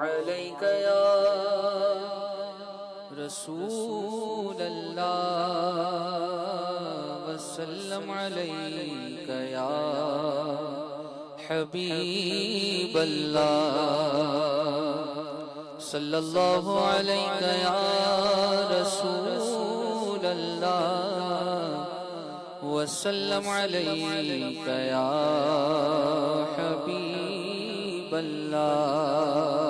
عليك يا رسول الله وسلم عليك يا حبيب الله صلى الله عليك يا رسول الله وسلم عليك يا حبيب الله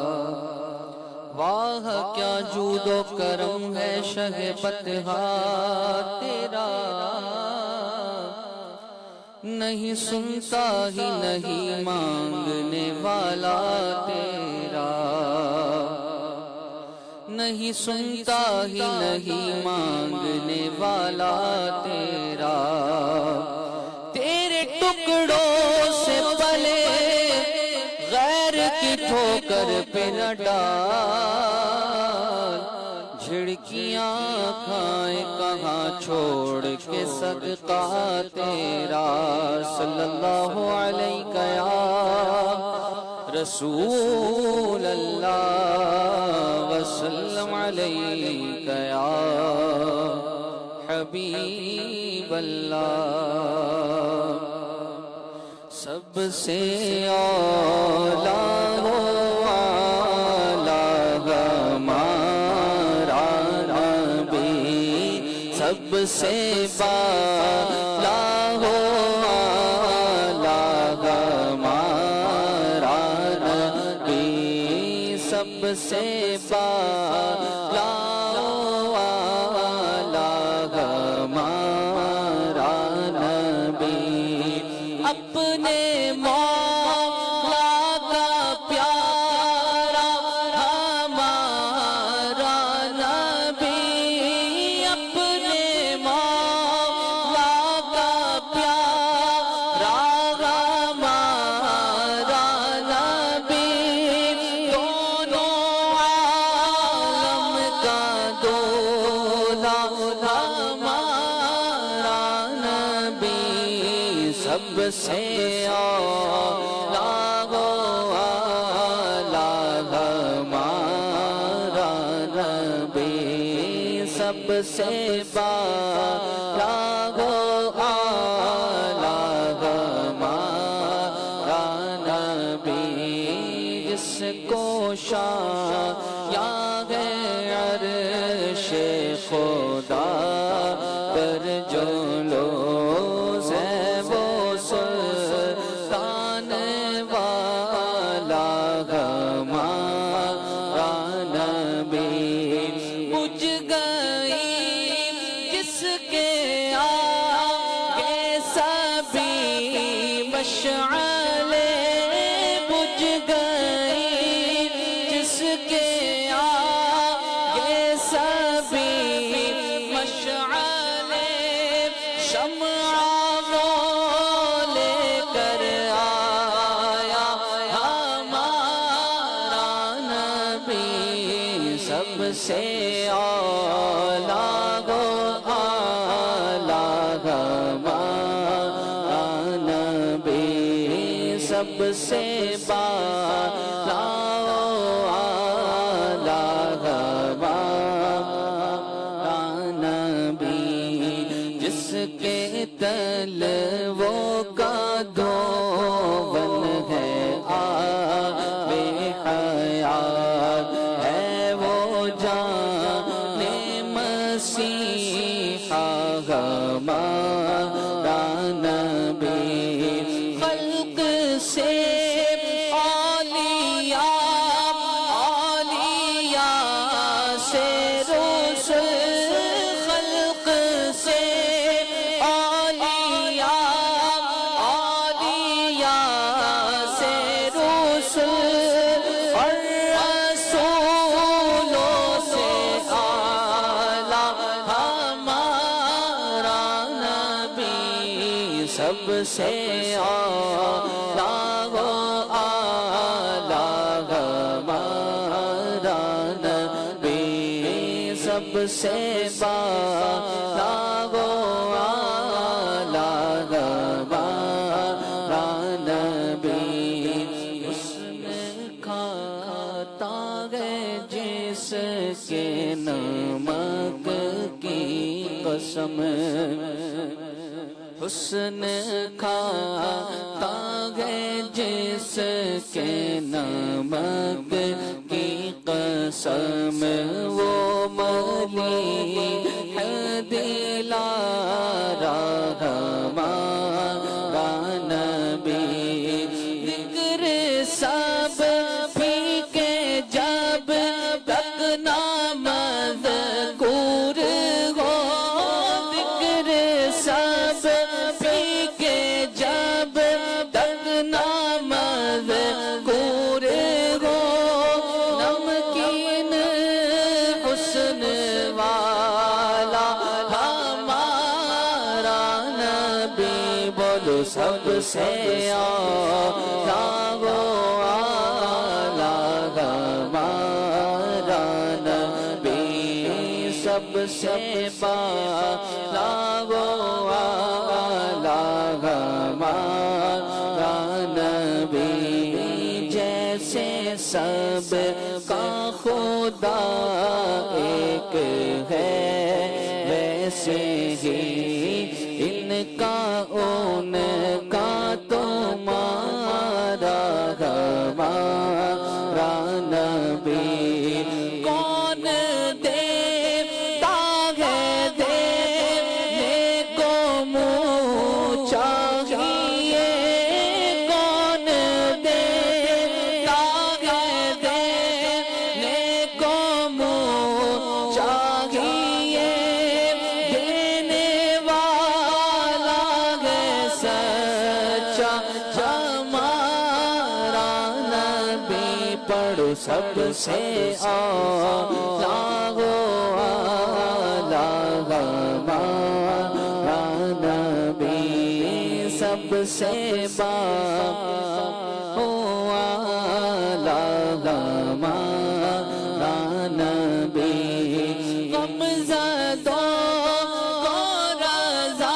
واہ کیا جود و کرم ہے شہ بطحا تیرا نہیں سنتا ہی نہیں مانگنے والا تیرا نہیں سنتا ہی نہیں مانگنے والا تیرا تیرے ٹکڑوں سے پلے غیر کی ٹھوکر پہ نہ ڈال جھڑکیاں کھائیں کہاں چھوڑ کے صدقہ تیرا صلی اللہ علیہ یا رسول اللہ وسلم علیہ یا حبیب اللہ سب سے اولا ہو ہمارا نبی سب سے بالا ہو ہمارا نبی سب سے بالا ہو ہمارا نبی اپنے مولا کا پیارا ہمارا نبی اپنے مولا کا پیارا ہمارا نبی دونوں عالم کا دولا ہمارا نبی سب سے اولا ہو ہمارا نبی سب سے بالا ہو ہمارا نبی جس کو شان ہے عرش خدا پر جو لوز ہے وہ سلطان والا ہمارا نبی بجھ گئی جس کے آگے سبھی مشعلیں بجھ گئی جس کے آگے سبھی مشعلیں شمع وہ لے کر آیا ہمارا نبی سب سے اولا ہو ہمارا نبی سب سے بالا ہمارا نبی جس کے تل وہ کا دھون ہے آب حیات ہے وہ جان مسیحا ہمارا نبی خلق سے اولیاء سے رسل خلق سے اولیاء سے رسل اور رسولوں سے اعلیٰ ہمارا نبی سب سے اولا ہو ہمارا نبی سب سے بالا ہو ہمارا نبی حسن کھاتا کے نمک کی قسم حسن کھاتا ہے جس کے نمک کی قسم وہ ملی ہے دلارا ہمارا نبی ذکر سب پھیکے جب تک نام مذکور ہو ذکر سب پھیکے جب تک نام مذکور ہو نمکین حسن والا ہمارا نبی بولو سب سے اعلیٰ وہ اعلیٰ ہمارا نبی سب سے بالا وہ اعلیٰ ہمارا نبی جیسے سب کا خدا ایک ہے ویسے ہی ان کا ان کا تمہارا ہمارا نبی کون دیتا ہے دینے کو منہ چاہیے کون دیتا ہے دینے کو منہ چاہیے دینے والا ہے سچا ہمارا نبی پڑھو سب سے اعلیٰ وہ اعلیٰ ہمارا نبی سب سے اعلیٰ ہمارا نبی غم زدوں کو رضا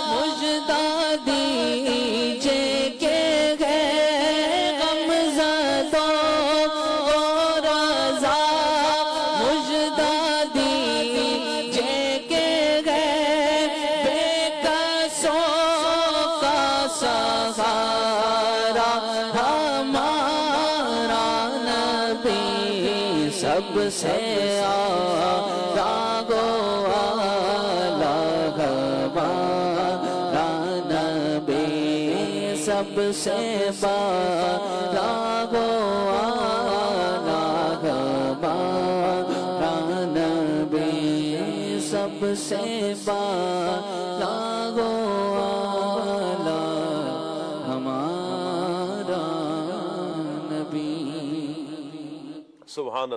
مژدہ دیجئے کہ ہے غم زدوں کو رضا مژدہ دیجئے کہ ہے بے کسوں کا سہارا ہمارا نبی سب سے اعلیٰ وہ اعلیٰ ہمارا نبی سب سے اعلیٰ وہ اعلیٰ ہمارا نبی سب سے اعلیٰ وہ اعلیٰ ہمارا نبی سبحان